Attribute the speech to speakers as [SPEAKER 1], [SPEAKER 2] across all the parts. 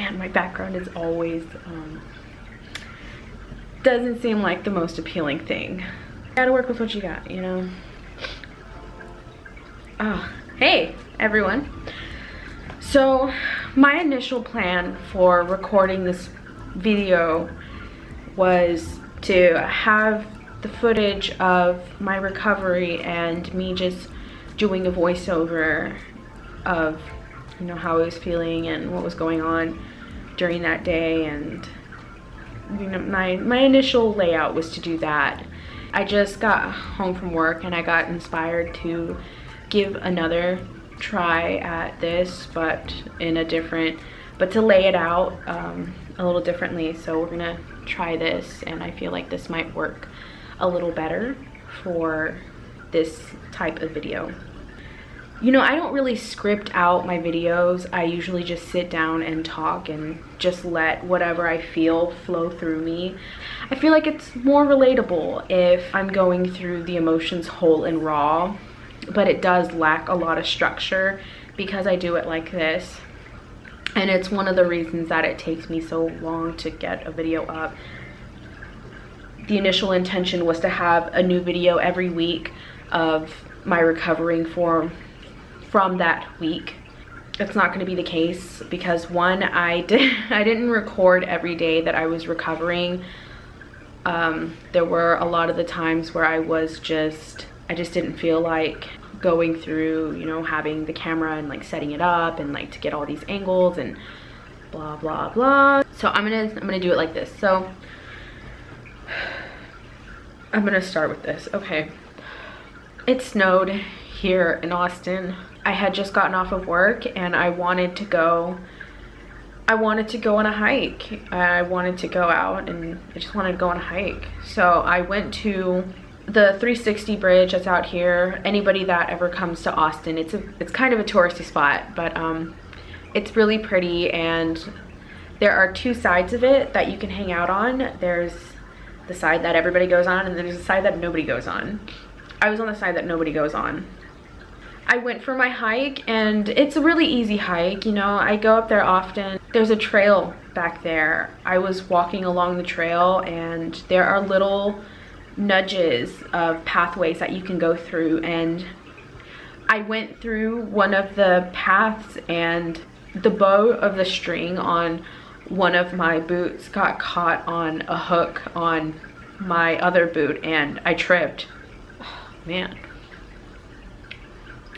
[SPEAKER 1] man, my background is always doesn't seem like the most appealing thing. You gotta work with what you got, you know. Oh, hey everyone. So my initial plan for recording this video was to have the footage of my recovery and me just doing a voiceover of, you know, how I was feeling and what was going on during that day. And you know, my initial layout was to do that. I just got home from work and I got inspired to give another try at this, but to lay it out a little differently. So we're gonna try this, and I feel like this might work a little better for this type of video. You know, I don't really script out my videos. I usually just sit down and talk and just let whatever I feel flow through me. I feel like it's more relatable if I'm going through the emotions whole and raw, but it does lack a lot of structure because I do it like this. And it's one of the reasons that it takes me so long to get a video up. The initial intention was to have a new video every week of my recovering from that week. It's not going to be the case because one, I didn't record every day that I was recovering. There were a lot of the times where I just didn't feel like going through, you know, having the camera and like setting it up and like to get all these angles and blah blah blah. So I'm gonna do it like this. So I'm gonna start with this. Okay, it snowed here in Austin. I had just gotten off of work and I wanted to go on a hike. I wanted to go out and I just wanted to go on a hike. So I went to the 360 bridge that's out here. Anybody that ever comes to Austin, it's kind of a touristy spot, but it's really pretty, and there are two sides of it that you can hang out on. There's the side that everybody goes on, and there's the side that nobody goes on. I was on the side that nobody goes on. I went for my hike, and it's a really easy hike. You know, I go up there often. There's a trail back there. I was walking along the trail, and there are little nudges of pathways that you can go through, and I went through one of the paths, and the bow of the string on one of my boots got caught on a hook on my other boot, and I tripped. Oh, man,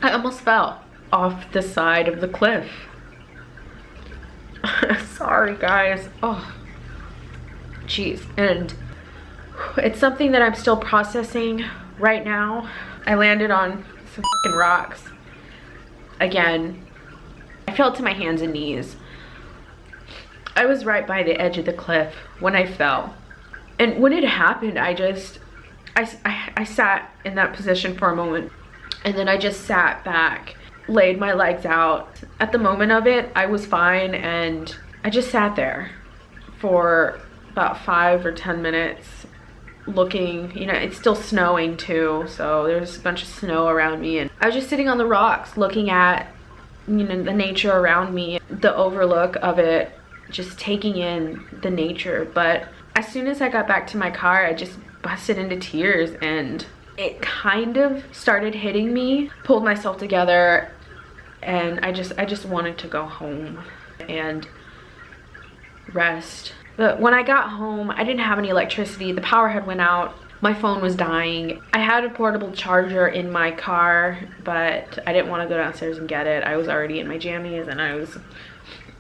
[SPEAKER 1] I almost fell off the side of the cliff. Sorry guys. Oh jeez. And it's something that I'm still processing right now. I landed on some fucking rocks again. I fell to my hands and knees. I was right by the edge of the cliff when I fell, and when it happened, I sat in that position for a moment, and then I just sat back, laid my legs out. At the moment of it, I was fine, and I just sat there for about 5 or 10 minutes looking. You know, it's still snowing too, so there's a bunch of snow around me, and I was just sitting on the rocks looking at, you know, the nature around me, the overlook of it, just taking in the nature. But as soon as I got back to my car, I just busted into tears, and it kind of started hitting me. Pulled myself together, and I just wanted to go home and rest. But when I got home, I didn't have any electricity. The power had went out. My phone was dying. I had a portable charger in my car, but I didn't want to go downstairs and get it. I was already in my jammies and I was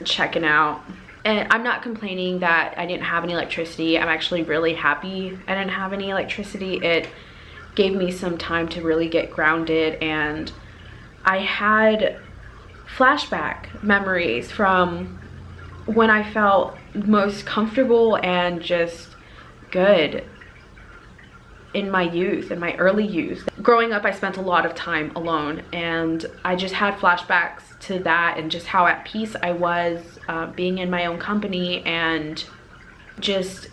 [SPEAKER 1] checking out. And I'm not complaining that I didn't have any electricity. I'm actually really happy I didn't have any electricity. It gave me some time to really get grounded, and I had flashback memories from when I felt most comfortable and just good in my youth, in my early youth. Growing up, I spent a lot of time alone, and I just had flashbacks to that and just how at peace I was being in my own company and just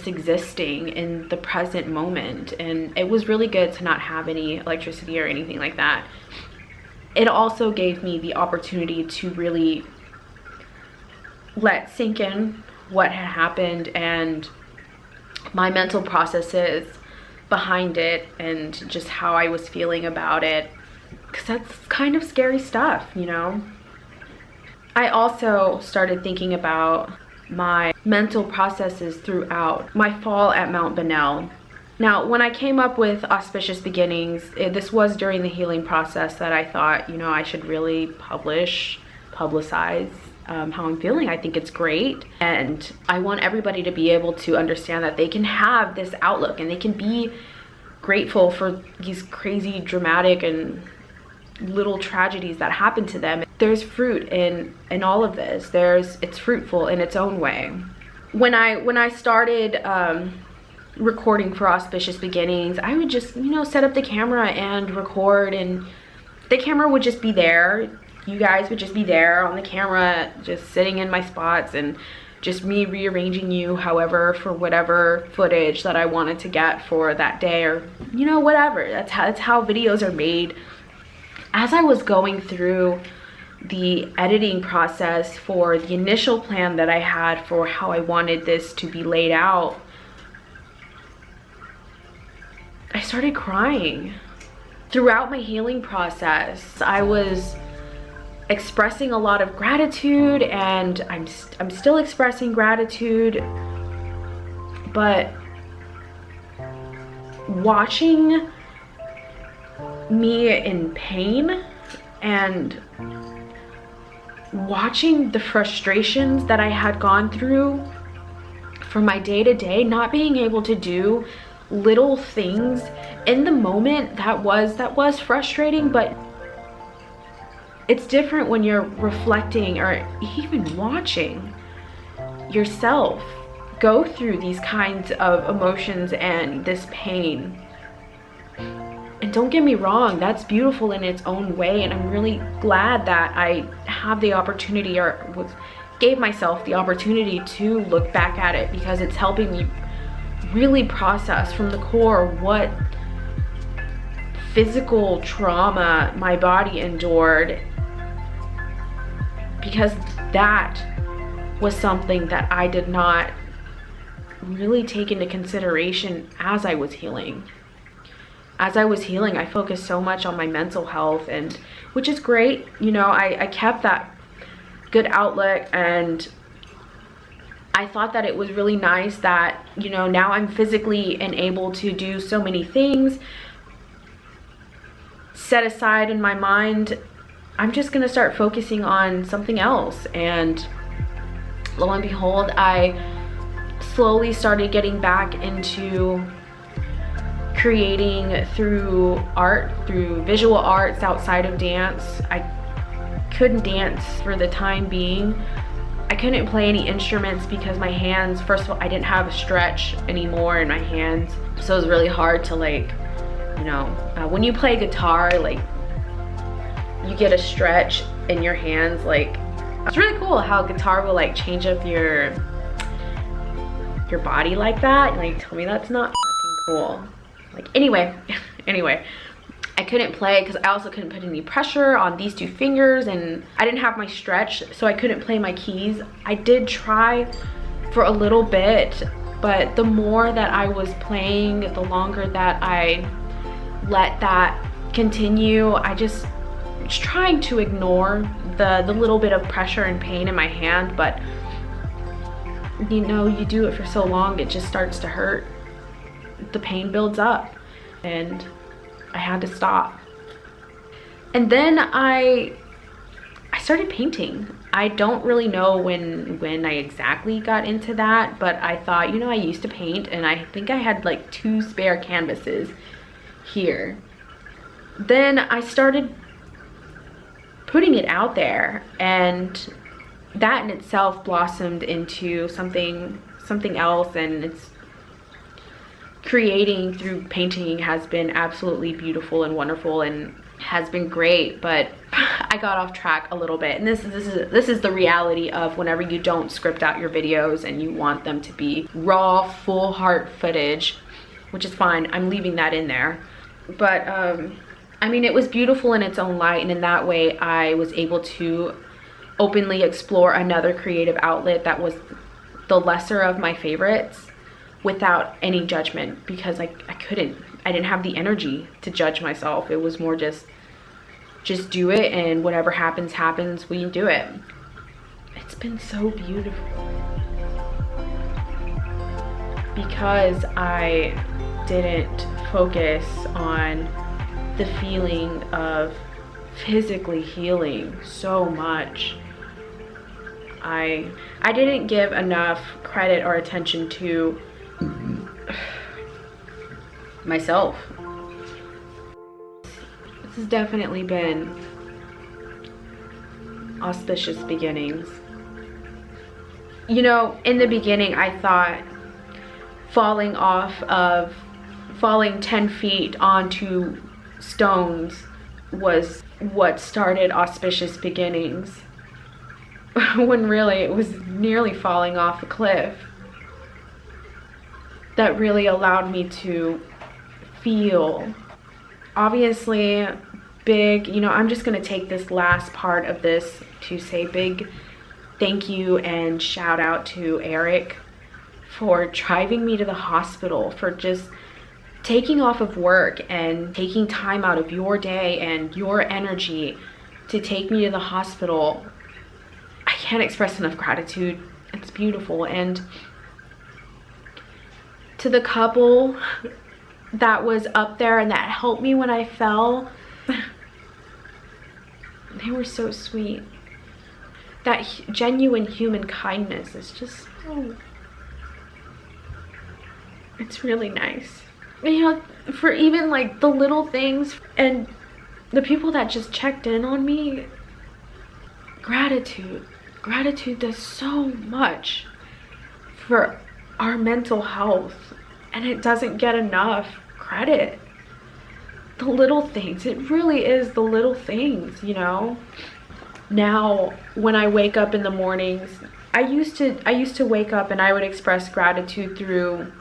[SPEAKER 1] existing in the present moment. And it was really good to not have any electricity or anything like that. It also gave me the opportunity to really let sink in what had happened and my mental processes behind it and just how I was feeling about it, because that's kind of scary stuff, you know. I also started thinking about my mental processes throughout my fall at Mount Bonnell. Now, when I came up with Auspicious Beginnings, this was during the healing process that I thought, you know, I should really publicize how I'm feeling. I think it's great, and I want everybody to be able to understand that they can have this outlook and they can be grateful for these crazy dramatic and little tragedies that happen to them. There's fruit in all of this. It's fruitful in its own way. When I started recording for Auspicious Beginnings, I would just, you know, set up the camera and record, and the camera would just be there. You guys would just be there on the camera, just sitting in my spots, and just me rearranging you however for whatever footage that I wanted to get for that day, or, you know, whatever. That's how videos are made. As I was going through the editing process for the initial plan that I had for how I wanted this to be laid out, I started crying. Throughout my healing process, I was expressing a lot of gratitude, and I'm still expressing gratitude, but watching me in pain and watching the frustrations that I had gone through for my day-to-day, not being able to do little things in the moment, that was frustrating. But it's different when you're reflecting or even watching yourself go through these kinds of emotions and this pain. And don't get me wrong, that's beautiful in its own way, and I'm really glad that I have the opportunity, or gave myself the opportunity to look back at it, because it's helping me really process from the core what physical trauma my body endured, because that was something that I did not really take into consideration as I was healing. As I was healing, I focused so much on my mental health, and which is great. You know, I kept that good outlook, and I thought that it was really nice that, you know, now I'm physically and able to do so many things. Set aside in my mind, I'm just gonna start focusing on something else. And lo and behold, I slowly started getting back into creating through art, through visual arts outside of dance. I couldn't dance for the time being. I couldn't play any instruments because my hands, first of all, I didn't have a stretch anymore in my hands. So it was really hard to, like, you know, when you play guitar, like, you get a stretch in your hands. Like, it's really cool how guitar will, like, change up your body like that. Like, tell me that's not fucking cool. Like, anyway, I couldn't play because I also couldn't put any pressure on these two fingers, and I didn't have my stretch, so I couldn't play my keys. I did try for a little bit, but the more that I was playing, the longer that I let that continue, I just was trying to ignore the little bit of pressure and pain in my hand. But you know, you do it for so long, it just starts to hurt. The pain builds up, and I had to stop. And then I started painting. I don't really know when I exactly got into that, but I thought, you know, I used to paint, and I think I had like 2 spare canvases here. Then I started putting it out there, and that in itself blossomed into something else, and it's creating through painting has been absolutely beautiful and wonderful and has been great. But I got off track a little bit, and this is the reality of whenever you don't script out your videos and you want them to be raw, full heart footage, which is fine. I'm leaving that in there. But I mean, it was beautiful in its own light, and in that way I was able to openly explore another creative outlet that was the lesser of my favorites without any judgment, because I didn't have the energy to judge myself. It was more just do it, and whatever happens, happens. We do it. It's been so beautiful because I didn't focus on the feeling of physically healing so much. I didn't give enough credit or attention to myself. This has definitely been auspicious beginnings. You know, in the beginning I thought falling 10 feet onto stones was what started auspicious beginnings, when really it was nearly falling off a cliff that really allowed me to feel. Obviously, big, you know, I'm just gonna take this last part of this to say big thank you and shout out to Eric for driving me to the hospital, for just taking off of work and taking time out of your day and your energy to take me to the hospital. I can't express enough gratitude. It's beautiful. And to the couple that was up there and that helped me when I fell, they were so sweet. That genuine human kindness is just so, it's really nice. You know, for even like the little things and the people that just checked in on me, gratitude does so much for our mental health, and it doesn't get enough credit. The little things, it really is the little things, you know. Now when I wake up in the mornings, I used to wake up and I would express gratitude through,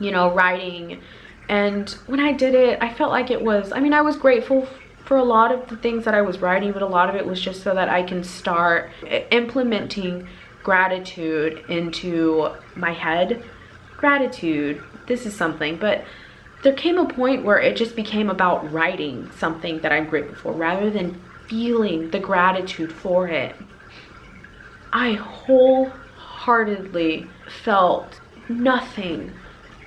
[SPEAKER 1] you know, writing. And when I did it, I felt like it was, I mean, I was grateful for a lot of the things that I was writing, but a lot of it was just so that I can start implementing gratitude into my head. Gratitude, this is something. But there came a point where it just became about writing something that I'm grateful for rather than feeling the gratitude for it. I wholeheartedly felt nothing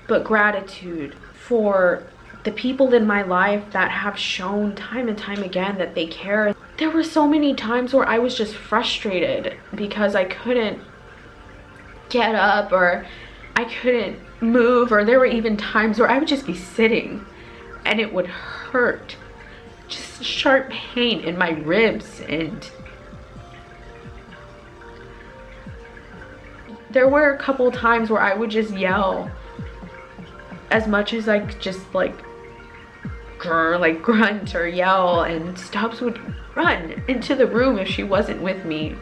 [SPEAKER 1] but gratitude for the people in my life that have shown time and time again that they care. There were so many times where I was just frustrated because I couldn't get up or I couldn't move, or there were even times where I would just be sitting and it would hurt. Just sharp pain in my ribs, and there were a couple times where I would just yell as much as I could, just like grunt or yell, and Stubbs would run into the room if she wasn't with me.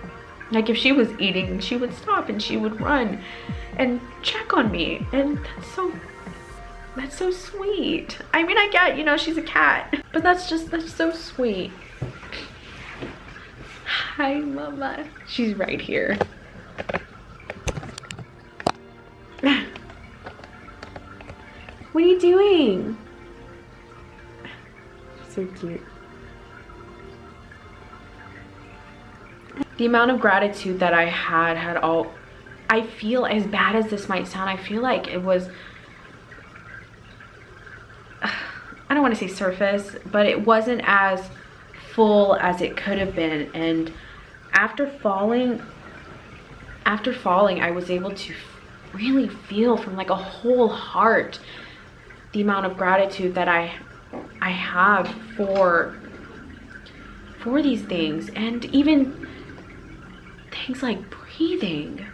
[SPEAKER 1] Like if she was eating, she would stop and she would run and check on me, and that's so sweet. I mean, I get, you know, she's a cat, but that's so sweet. Hi, Mama. She's right here. What are you doing? So cute. The amount of gratitude that I had all, I feel, as bad as this might sound, I feel like it was, I don't want to say surface, but it wasn't as full as it could have been. And after falling, I was able to really feel from like a whole heart the amount of gratitude that I have for these things, and even things like breathing.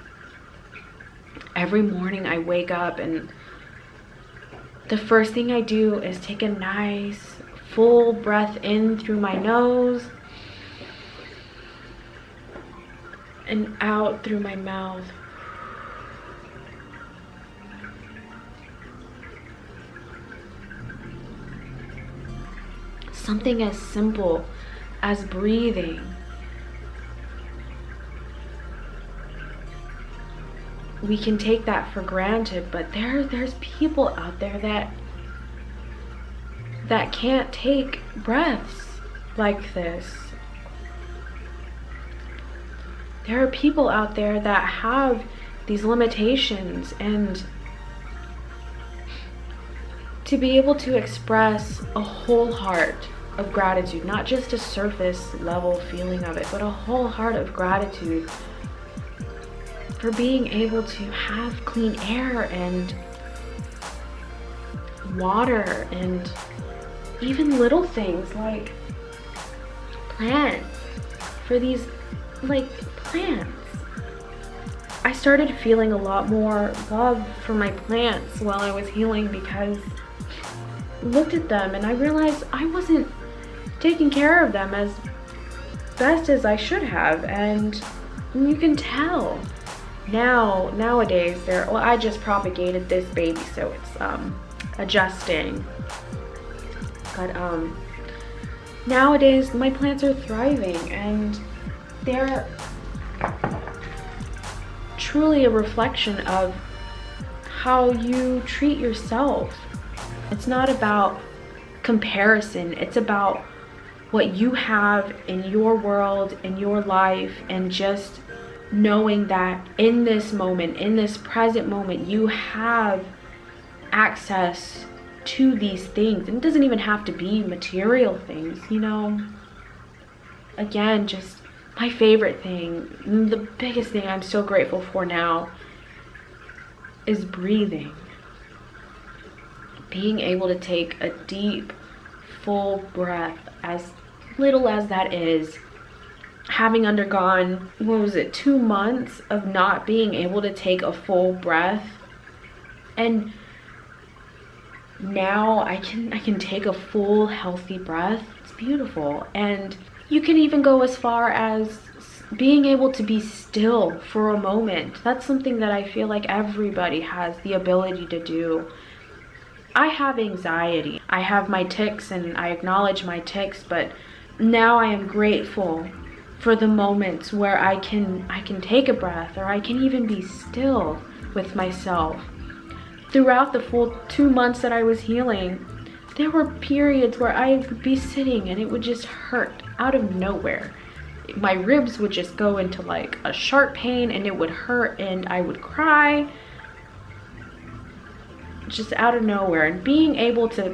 [SPEAKER 1] Every morning I wake up and the first thing I do is take a nice full breath in through my nose and out through my mouth. Something as simple as breathing we can take that for granted, but there's people out there that can't take breaths like this. There are people out there that have these limitations, and to be able to express a whole heart of gratitude, not just a surface level feeling of it, but a whole heart of gratitude for being able to have clean air and water and even little things like plants, for these like plants. I started feeling a lot more love for my plants while I was healing, because I looked at them and I realized I wasn't taking care of them as best as I should have, and you can tell. Nowadays, well, I just propagated this baby, so it's adjusting. But nowadays, my plants are thriving, and they're truly a reflection of how you treat yourself. It's not about comparison. It's about what you have in your world, in your life, and just knowing that in this moment, in this present moment, you have access to these things. And it doesn't even have to be material things, you know. Again, just my favorite thing, the biggest thing I'm so grateful for now is breathing. Being able to take a deep, full breath, as little as that is. Having undergone, 2 months of not being able to take a full breath, and now I can take a full, healthy breath. It's beautiful. And you can even go as far as being able to be still for a moment. That's something that I feel like everybody has the ability to do. I have anxiety. I have my tics, and I acknowledge my tics, but now I am grateful for the moments where I can take a breath, or I can even be still with myself. Throughout the full 2 months that I was healing, there were periods where I would be sitting and it would just hurt out of nowhere. My ribs would just go into like a sharp pain, and it would hurt, and I would cry just out of nowhere. And being able to,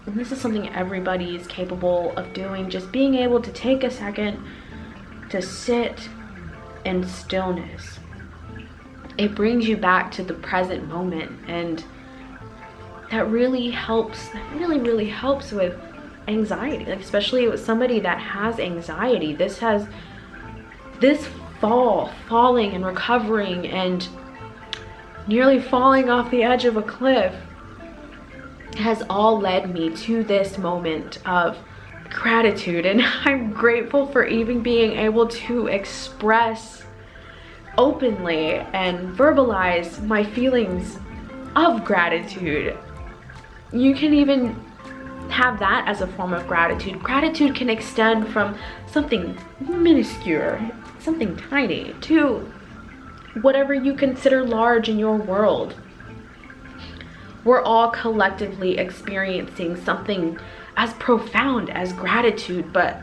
[SPEAKER 1] and this is something everybody is capable of doing, just being able to take a second to sit in stillness. It brings you back to the present moment, and that really helps. That really helps with anxiety, like especially with somebody that has anxiety. This falling and recovering and nearly falling off the edge of a cliff has all led me to this moment of gratitude. And I'm grateful for even being able to express openly and verbalize my feelings of gratitude. You can even have that as a form of gratitude. Gratitude can extend from something minuscule, something tiny, to whatever you consider large in your world. We're all collectively experiencing something as profound as gratitude, but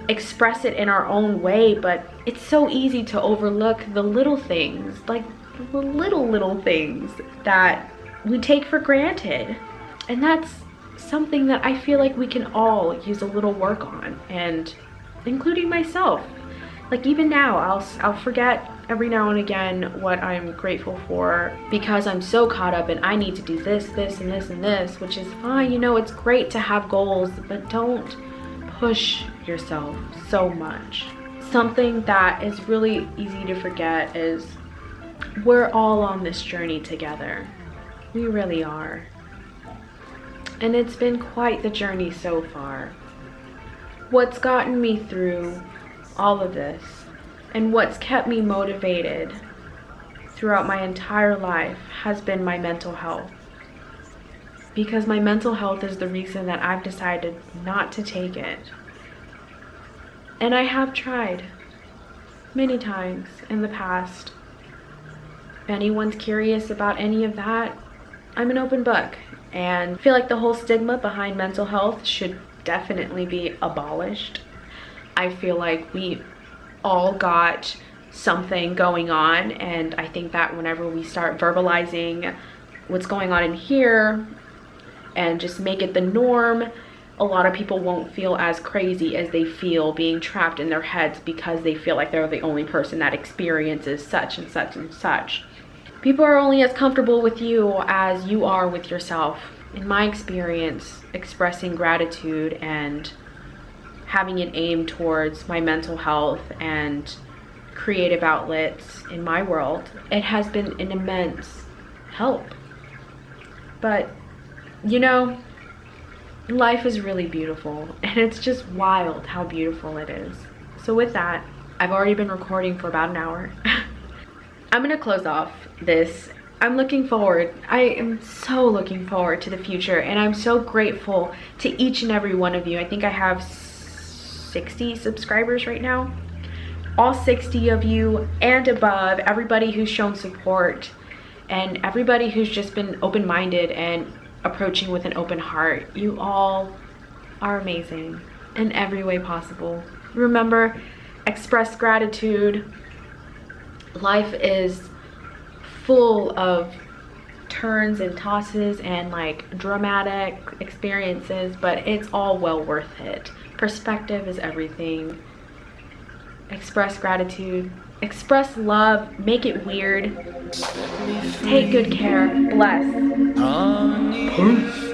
[SPEAKER 1] express it in our own way. But it's so easy to overlook the little things, like the little things that we take for granted. And that's something that I feel like we can all use a little work on, and including myself. Like even now, I'll forget every now and again what I'm grateful for, because I'm so caught up in I need to do this, this, and this, and this, which is fine. You know, it's great to have goals, but don't push yourself so much. Something that is really easy to forget is we're all on this journey together. We really are. And it's been quite the journey so far. What's gotten me through all of this, and what's kept me motivated throughout my entire life, has been my mental health. Because my mental health is the reason that I've decided not to take it. And I have tried many times in the past, If anyone's curious about any of that, I'm an open book. And I feel like the whole stigma behind mental health should definitely be abolished. I feel like we all got something going on, and I think that whenever we start verbalizing what's going on in here and just make it the norm, a lot of people won't feel as crazy as they feel being trapped in their heads because they feel like they're the only person that experiences such and such and such. People are only as comfortable with you as you are with yourself. In my experience, expressing gratitude and having an aim towards my mental health and creative outlets in my world, it has been an immense help. But, you know, life is really beautiful, and it's just wild how beautiful it is. So with that, I've already been recording for about an hour. I'm gonna close off this. I'm looking forward. I am so looking forward to the future, and I'm so grateful to each and every one of you. I think I have 60 subscribers right now. All 60 of you and above, everybody who's shown support and everybody who's just been open-minded and approaching with an open heart. You all are amazing in every way possible. Remember, express gratitude. Life is full of turns and tosses and like dramatic experiences, but it's all well worth it. Perspective is everything. Express gratitude, express love, make it weird. Take good care. Bless.
[SPEAKER 2] Peace.